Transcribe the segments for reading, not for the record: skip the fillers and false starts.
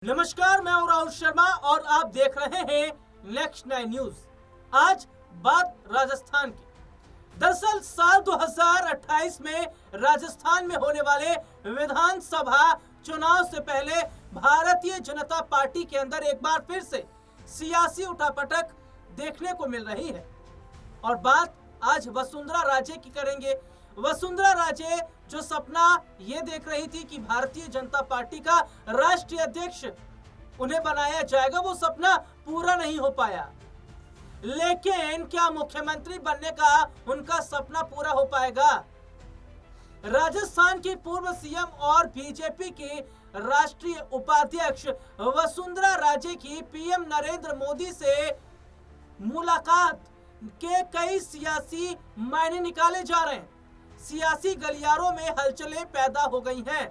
नमस्कार, मैं हूं राहुल शर्मा और आप देख रहे हैं नेक्स्ट 9 न्यूज। आज बात राजस्थान की। दरअसल साल 2028 में राजस्थान में होने वाले विधानसभा चुनाव से पहले भारतीय जनता पार्टी के अंदर एक बार फिर से सियासी उठापटक देखने को मिल रही है। और बात आज वसुंधरा राजे की करेंगे। वसुंधरा राजे जो सपना ये देख रही थी कि भारतीय जनता पार्टी का राष्ट्रीय अध्यक्ष उन्हें बनाया जाएगा, वो सपना पूरा नहीं हो पाया। लेकिन क्या मुख्यमंत्री बनने का उनका सपना पूरा हो पाएगा? राजस्थान की पूर्व सीएम और बीजेपी की राष्ट्रीय उपाध्यक्ष वसुंधरा राजे की पीएम नरेंद्र मोदी से मुलाकात के कई सियासी मायने निकाले जा रहे हैं। सियासी गलियारों में हलचलें पैदा हो गई हैं।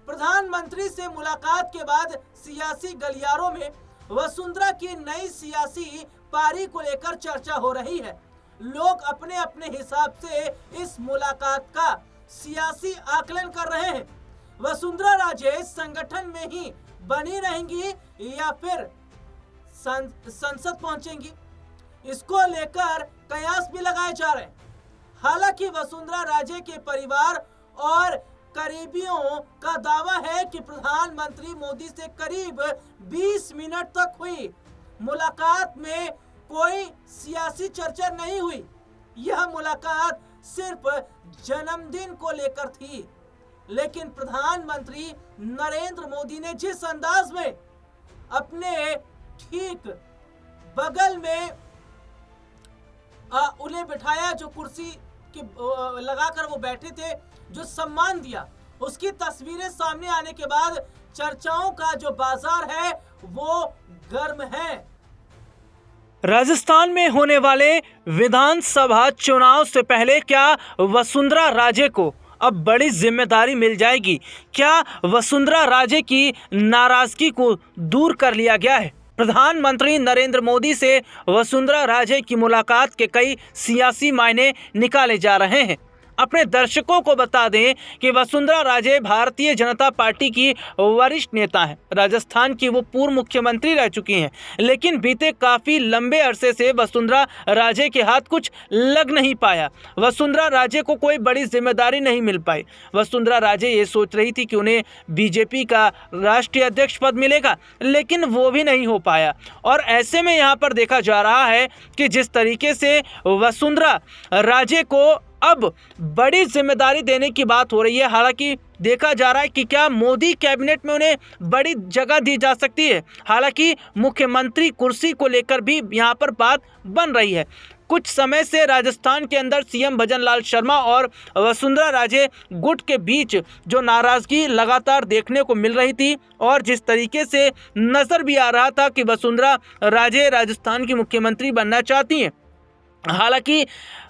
प्रधानमंत्री से मुलाकात के बाद सियासी गलियारों में वसुंधरा की नई सियासी पारी को लेकर चर्चा हो रही है। लोग अपने अपने हिसाब से इस मुलाकात का सियासी आकलन कर रहे हैं। वसुंधरा राजे संगठन में ही बनी रहेंगी या फिर संसद पहुंचेंगी, इसको लेकर कयास भी लगाए जा रहे हैं। हालांकि वसुंधरा राजे के परिवार और करीबियों का दावा है कि प्रधानमंत्री मोदी से करीब 20 मिनट तक हुई मुलाकात में कोई सियासी चर्चा नहीं हुई। यह मुलाकात सिर्फ जन्मदिन को लेकर थी। लेकिन प्रधानमंत्री नरेंद्र मोदी ने जिस अंदाज में अपने ठीक बगल में उन्हें बिठाया, जो कुर्सी लगाकर वो बैठे थे, जो सम्मान दिया, उसकी तस्वीरें सामने आने के बाद चर्चाओं का जो बाजार है वो गर्म है। राजस्थान में होने वाले विधानसभा चुनाव से पहले क्या वसुंधरा राजे को अब बड़ी जिम्मेदारी मिल जाएगी? क्या वसुंधरा राजे की नाराजगी को दूर कर लिया गया है? प्रधानमंत्री नरेंद्र मोदी से वसुंधरा राजे की मुलाकात के कई सियासी मायने निकाले जा रहे हैं। अपने दर्शकों को बता दें कि वसुंधरा राजे भारतीय जनता पार्टी की वरिष्ठ नेता हैं। राजस्थान की वो पूर्व मुख्यमंत्री रह चुकी हैं, लेकिन बीते काफ़ी लंबे अरसे से वसुंधरा राजे के हाथ कुछ लग नहीं पाया। वसुंधरा राजे को कोई बड़ी जिम्मेदारी नहीं मिल पाई। वसुंधरा राजे ये सोच रही थी कि उन्हें बीजेपी का राष्ट्रीय अध्यक्ष पद मिलेगा, लेकिन वो भी नहीं हो पाया। और ऐसे में यहाँ पर देखा जा रहा है कि जिस तरीके से वसुंधरा राजे को अब बड़ी जिम्मेदारी देने की बात हो रही है। हालांकि देखा जा रहा है कि क्या मोदी कैबिनेट में उन्हें बड़ी जगह दी जा सकती है। हालांकि मुख्यमंत्री कुर्सी को लेकर भी यहाँ पर बात बन रही है। कुछ समय से राजस्थान के अंदर सीएम भजनलाल शर्मा और वसुंधरा राजे गुट के बीच जो नाराजगी लगातार देखने को मिल रही थी, और जिस तरीके से नजर भी आ रहा था कि वसुंधरा राजे राजस्थान की मुख्यमंत्री बनना चाहती हैं। हालांकि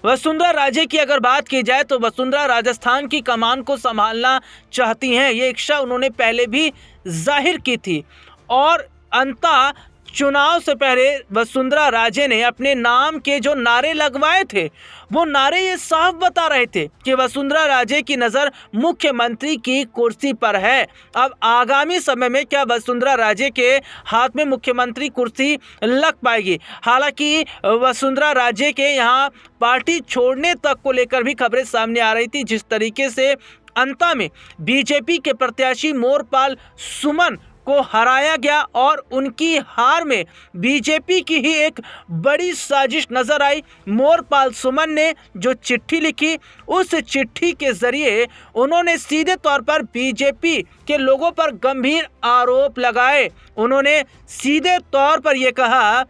वसुंधरा राजे की अगर बात की जाए तो वसुंधरा राजस्थान की कमान को संभालना चाहती हैं। ये इच्छा उन्होंने पहले भी जाहिर की थी, और अंततः चुनाव से पहले वसुंधरा राजे ने अपने नाम के जो नारे लगवाए थे, वो नारे ये साफ बता रहे थे कि वसुंधरा राजे की नज़र मुख्यमंत्री की कुर्सी पर है। अब आगामी समय में क्या वसुंधरा राजे के हाथ में मुख्यमंत्री कुर्सी लग पाएगी? हालांकि वसुंधरा राजे के यहाँ पार्टी छोड़ने तक को लेकर भी खबरें सामने आ रही थी। जिस तरीके से अंत में बीजेपी के प्रत्याशी मोरपाल सुमन को हराया गया, और उनकी हार में बीजेपी की ही एक बड़ी साजिश नजर आई। मोरपाल सुमन ने जो चिट्ठी लिखी, उस चिट्ठी के जरिए उन्होंने सीधे तौर पर बीजेपी के लोगों पर गंभीर आरोप लगाए। उन्होंने सीधे तौर पर यह कहा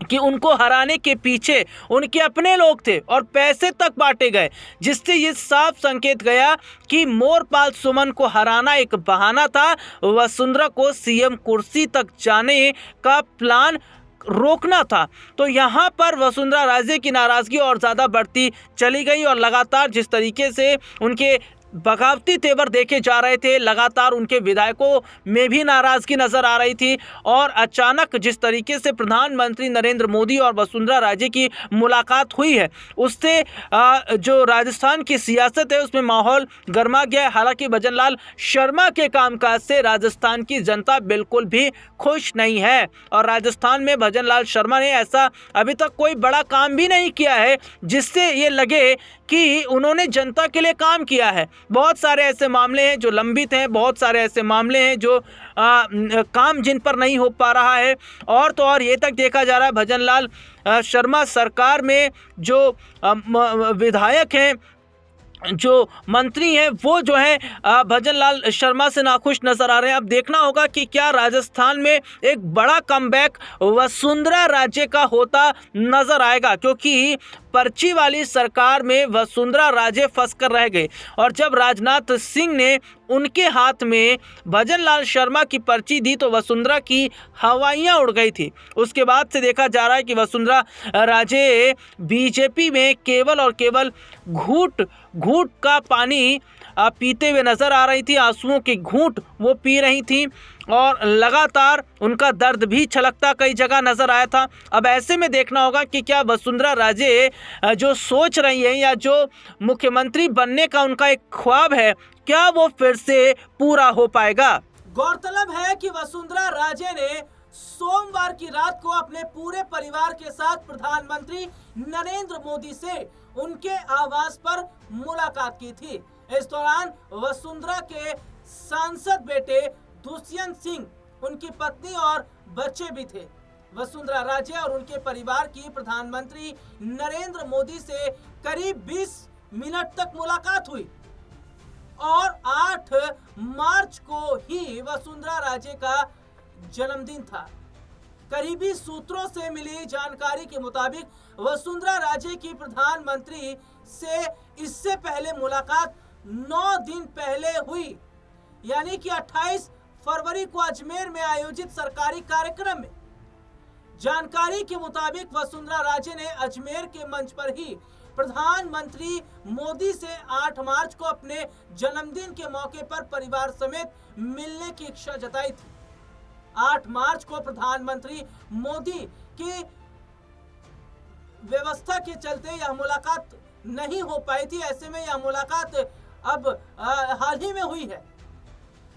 कि उनको हराने के पीछे उनके अपने लोग थे और पैसे तक बांटे गए, जिससे ये साफ संकेत गया कि मोरपाल सुमन को हराना एक बहाना था। वसुंधरा को सीएम कुर्सी तक जाने का प्लान रोकना था। तो यहाँ पर वसुंधरा राजे की नाराजगी और ज़्यादा बढ़ती चली गई, और लगातार जिस तरीके से उनके बगावती तेवर देखे जा रहे थे। लगातार उनके विधायकों में भी नाराजगी नजर आ रही थी और अचानक जिस तरीके से प्रधानमंत्री नरेंद्र मोदी और वसुंधरा राजे की मुलाकात हुई है, उससे जो राजस्थान की सियासत है उसमें माहौल गर्मा गया है। हालांकि भजन लाल शर्मा के कामकाज से राजस्थान की जनता बिल्कुल भी खुश नहीं है और राजस्थान में भजन लाल शर्मा ने ऐसा अभी तक कोई बड़ा काम भी नहीं किया है जिससे ये लगे कि उन्होंने जनता के लिए काम किया है। बहुत सारे ऐसे मामले हैं जो लंबित हैं, बहुत सारे ऐसे मामले हैं जो काम जिन पर नहीं हो पा रहा है। और तो और ये तक देखा जा रहा है भजन लाल शर्मा सरकार में जो विधायक हैं, जो मंत्री हैं, वो जो है भजन लाल शर्मा से नाखुश नजर आ रहे हैं। अब देखना होगा कि क्या राजस्थान में एक बड़ा कमबैक वसुंधरा राजे का होता नजर आएगा, क्योंकि पर्ची वाली सरकार में वसुंधरा राजे फंस कर रह गए और जब राजनाथ सिंह ने उनके हाथ में भजन लाल शर्मा की पर्ची दी तो वसुंधरा की हवाइयां उड़ गई थी। उसके बाद से देखा जा रहा है कि वसुंधरा राजे बीजेपी में केवल और केवल घूट घूट का पानी पीते हुए नजर आ रही थी, आंसुओं के घूंट वो पी रही थी और लगातार उनका दर्द भी छलकता कई जगह नजर आया था। अब ऐसे में देखना होगा कि क्या वसुंधरा राजे जो सोच रही हैं या जो मुख्यमंत्री बनने का उनका एक ख्वाब है, क्या वो फिर से पूरा हो पाएगा। गौरतलब है कि वसुंधरा राजे ने सोमवार की रात को अपने पूरे परिवार के साथ प्रधानमंत्री नरेंद्र मोदी से उनके आवास पर मुलाकात की थी। इस दौरान वसुंधरा के सांसद बेटे दुष्यंत सिंह, उनकी पत्नी और बच्चे भी थे। वसुंधरा राजे और उनके परिवार की प्रधानमंत्री नरेंद्र मोदी से करीब 20 मिनट तक मुलाकात हुई और 8 मार्च को ही वसुंधरा राजे का जन्मदिन था। करीबी सूत्रों से मिली जानकारी के मुताबिक वसुंधरा राजे की प्रधानमंत्री से इससे पहले मुलाकात 9 दिन पहले हुई, यानी कि 28 फरवरी को अजमेर में आयोजित सरकारी कार्यक्रम में। जानकारी के मुताबिक वसुंधरा राजे ने अजमेर के मंच पर ही प्रधानमंत्री मोदी से 8 मार्च को अपने जन्मदिन के मौके पर परिवार समेत मिलने की इच्छा जताई थी। 8 मार्च को प्रधानमंत्री मोदी की व्यवस्था के चलते यह मुलाकात नहीं हो पाई थी। ऐसे में यह मुलाकात अब हाल ही में हुई है।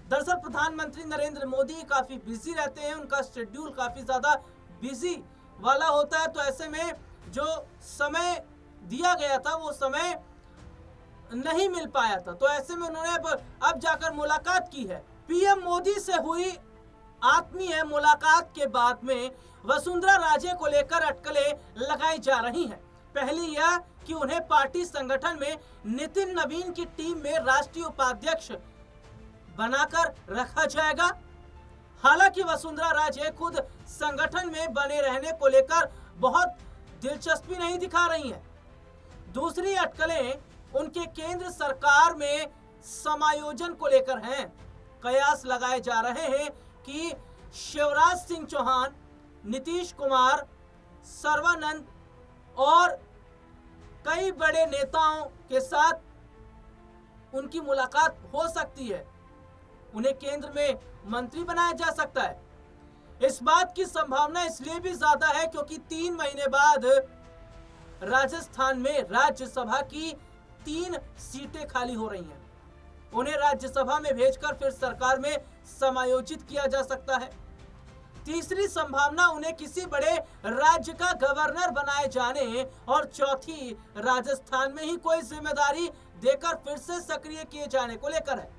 दरअसल प्रधानमंत्री नरेंद्र मोदी काफी बिजी रहते हैं, उनका शेड्यूल काफी ज्यादा बिजी वाला होता है, तो ऐसे में जो समय दिया गया था वो समय नहीं मिल पाया था, तो ऐसे में उन्होंने अब जाकर मुलाकात की है। पीएम मोदी से हुई आत्मीय मुलाकात के बाद में वसुंधरा राजे को लेकर अटकलें लगाई जा रही हैं। पहली यह कि उन्हें पार्टी संगठन में नितिन नवीन की टीम में राष्ट्रीय उपाध्यक्ष बनाकर रखा जाएगा। हालांकि वसुंधरा राजे खुद संगठन में बने रहने को लेकर बहुत दिलचस्पी नहीं दिखा रही हैं। दूसरी अटकलें उनके केंद्र सरकार में समायोजन को लेकर हैं। कयास लगाए जा रहे हैं कि शिवराज सिंह चौहान, नीतीश कुमार, सर्बानंद और कई बड़े नेताओं के साथ उनकी मुलाकात हो सकती है। उन्हें केंद्र में मंत्री बनाया जा सकता है। इस बात की संभावना इसलिए भी ज्यादा है क्योंकि 3 महीने बाद राजस्थान में राज्यसभा की 3 सीटें खाली हो रही हैं। उन्हें राज्यसभा में भेजकर फिर सरकार में समायोजित किया जा सकता है। तीसरी संभावना उन्हें किसी बड़े राज्य का गवर्नर बनाए जाने और चौथी राजस्थान में ही कोई जिम्मेदारी देकर फिर से सक्रिय किए जाने को लेकर है।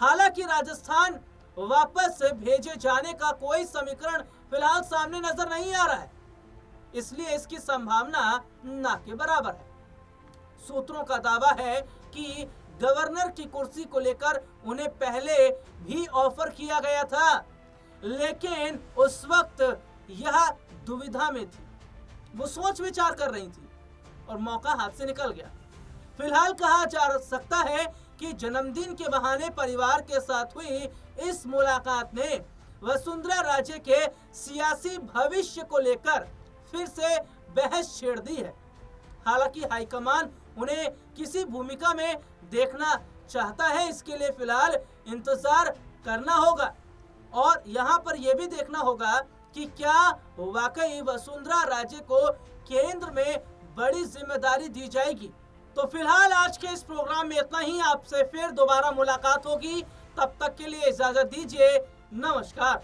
हालांकि राजस्थान वापस भेजे जाने का कोई समीकरण फिलहाल सामने नजर नहीं आ रहा है, इसलिए इसकी संभावना ना के बराबर है। सूत्रों का दावा है कि गवर्नर की कुर्सी को लेकर उन्हें पहले भी ऑफर किया गया था, लेकिन उस वक्त यह दुविधा में थी, वो सोच विचार कर रही थी और मौका हाथ से निकल गया। फिलहाल कहा जा सकता है कि जन्मदिन के बहाने परिवार के साथ हुई इस मुलाकात ने वसुंधरा राजे के सियासी भविष्य को लेकर फिर से बहस छेड़ दी है। हालांकि हाईकमान उन्हें किसी भूमिका में देखना चाहता है। इसके लिए फिलहाल इंतजार करना होगा और यहाँ पर यह भी देखना होगा कि क्या वाकई वसुंधरा राजे को केंद्र में बड़ी जिम्मेदारी दी जाएगी। तो फिलहाल आज के इस प्रोग्राम में इतना ही। आपसे फिर दोबारा मुलाकात होगी, तब तक के लिए इजाजत दीजिए। नमस्कार।